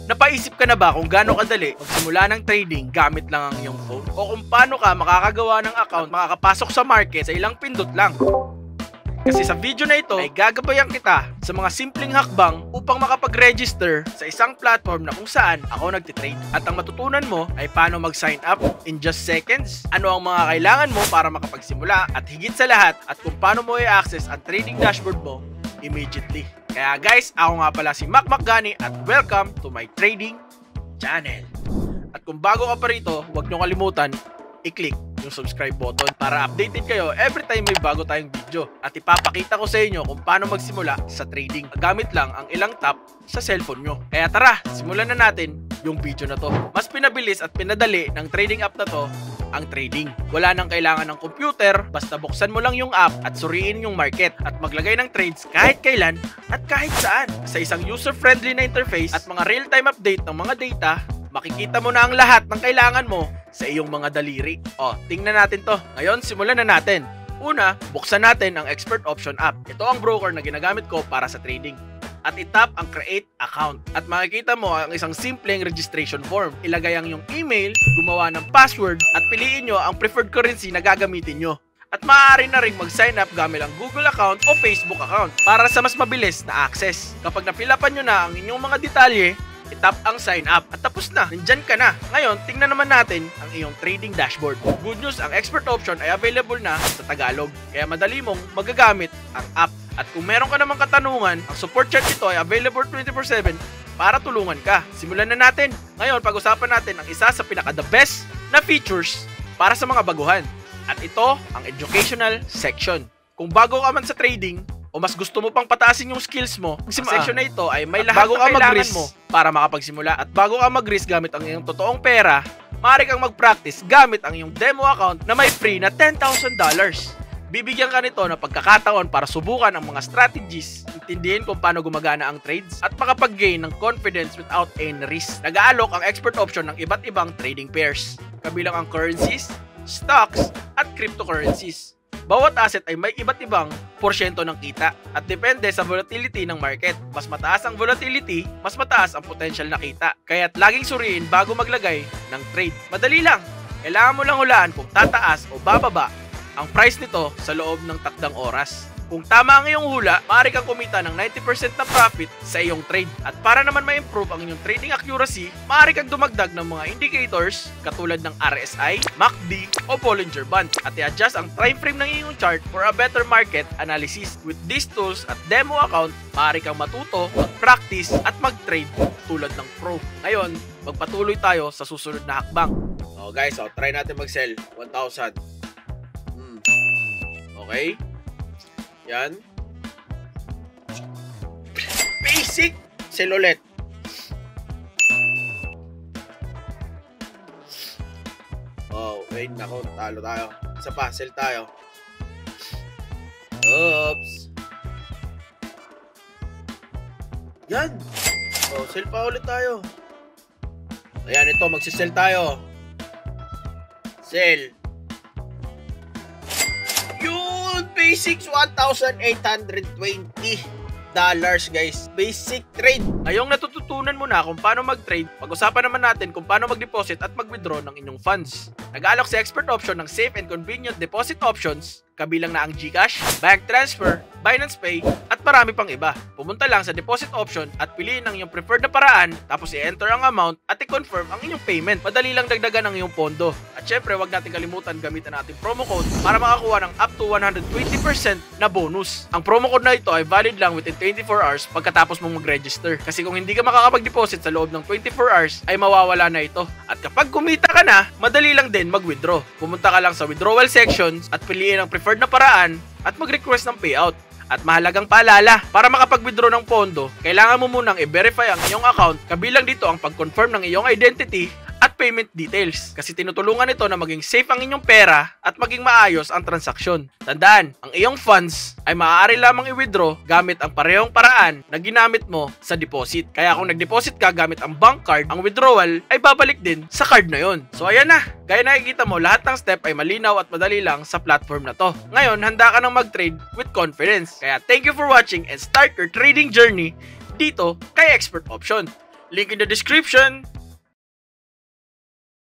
Napaisip ka na ba kung gaano kadali magsimula ng trading gamit lang ang iyong phone? O kung paano ka makakagawa ng account, makakapasok sa market sa ilang pindot lang? Kasi sa video na ito ay gagabayan kita sa mga simpleng hakbang upang makapag-register sa isang platform na kung saan ako nagtitrade. At ang matutunan mo ay paano mag-sign up in just seconds, ano ang mga kailangan mo para makapagsimula, at higit sa lahat at kung paano mo i-access ang trading dashboard mo immediately. Kaya guys, ako nga pala si Mac Gani at welcome to my trading channel. At kung bago ka pa rito, huwag nyo kalimutan i-click yung subscribe button para updated kayo every time may bago tayong video. At ipapakita ko sa inyo kung paano magsimula sa trading gamit lang ang ilang tap sa cellphone nyo. Kaya tara, simulan na natin yung video na to. Mas pinabilis at pinadali ng trading app na to ang trading. Wala nang kailangan ng computer, basta buksan mo lang yung app at suriin yung market at maglagay ng trades kahit kailan at kahit saan. Sa isang user-friendly na interface at mga real-time update ng mga data, makikita mo na ang lahat ng kailangan mo sa iyong mga daliri. O, tingnan natin to. Ngayon, simulan na natin. Una, buksan natin ang Expert Option app. Ito ang broker na ginagamit ko para sa trading. At itap ang Create Account. At makikita mo ang isang simpleng registration form. Ilagay ang iyong email, gumawa ng password, at piliin nyo ang preferred currency na gagamitin nyo. At maaari na rin mag-sign up gamit ang Google account o Facebook account para sa mas mabilis na access. Kapag napilapan nyo na ang inyong mga detalye, itap ang sign up at tapos na, nandyan ka na. Ngayon, tingnan naman natin ang iyong trading dashboard. Good news, ang Expert Option ay available na sa Tagalog, kaya madali mong magagamit ang app. At kung meron ka namang katanungan, ang support chat nito ay available 24/7 para tulungan ka. Simulan na natin. Ngayon, pag-usapan natin ang isa sa pinaka-the best na features para sa mga baguhan. At ito, ang educational section. Kung bago ka man sa trading, o mas gusto mo pang pataasin yung skills mo, ang section na ito ay may lahat ng kailangan mo para makapagsimula. At bago ka mag-risk gamit ang iyong totoong pera, maaari kang mag-practice gamit ang iyong demo account na may free na $10,000. Bibigyan ka nito ng pagkakataon para subukan ang mga strategies, intindihin kung paano gumagana ang trades, at makapag-gain ng confidence without any risk. Nag-aalok ang Expert Option ng iba't ibang trading pairs, kabilang ang currencies, stocks, at cryptocurrencies. Bawat asset ay may iba't ibang porsyento ng kita at depende sa volatility ng market. Mas mataas ang volatility, mas mataas ang potential na kita. Kaya't laging suriin bago maglagay ng trade. Madali lang. Kailangan mo lang hulaan kung tataas o bababa ang price nito sa loob ng takdang oras. Kung tama ang iyong hula, maaari kang kumita ng 90% na profit sa iyong trade. At para naman ma-improve ang iyong trading accuracy, maaari kang dumagdag ng mga indicators katulad ng RSI, MACD o Bollinger Band at i-adjust ang time frame ng iyong chart for a better market analysis. With these tools at demo account, maaari kang matuto, mag-practice at mag-trade tulad ng pro. Ngayon, magpatuloy tayo sa susunod na hakbang. So guys, try natin mag-sell 1,000. Okay? Yan. Basic. Sell ulit. Oh, wait. Nako, talo tayo. Isa pa, sell tayo. Oops. Yan. Oh, sell pa ulit tayo. Ayan, ito. Magsisell tayo. Sell. Basics, $1,820 guys. Basic trade. Ngayong natututunan mo na kung paano mag-trade, pag-usapan naman natin kung paano mag-deposit at mag-withdraw ng inyong funds. Nag-aalok sa Expert Option ng safe and convenient deposit options, kabilang na ang GCash, bank transfer, Binance Pay, at marami pang iba. Pumunta lang sa deposit option at piliin ang iyong preferred na paraan, tapos i-enter ang amount at i-confirm ang inyong payment. Madali lang dagdagan ang iyong pondo. At syempre, huwag natin kalimutan gamitin ang ating promo code para makakuha ng up to 120% na bonus. Ang promo code na ito ay valid lang within 24 hours pagkatapos mong mag-register. Kasi kung hindi ka makakapag-deposit sa loob ng 24 hours, ay mawawala na ito. At kapag kumita ka na, madali lang din mag-withdraw. Pumunta ka lang sa withdrawal sections at piliin ang preferred na paraan at mag-request ng payout. At mahalagang paalala, para makapag-withdraw ng pondo, kailangan mo munang i-verify ang iyong account, kabilang dito ang pag-confirm ng iyong identity at payment details. Kasi tinutulungan ito na maging safe ang inyong pera at maging maayos ang transaksyon. Tandaan, ang iyong funds ay maaari lamang i-withdraw gamit ang parehong paraan na ginamit mo sa deposit. Kaya kung nag-deposit ka gamit ang bank card, ang withdrawal ay babalik din sa card na yon. So ayan na, gaya nakikita mo, lahat ng step ay malinaw at madali lang sa platform na to. Ngayon, handa ka nang mag-trade with confidence. Kaya thank you for watching and start your trading journey dito kay Expert Option. Link in the description.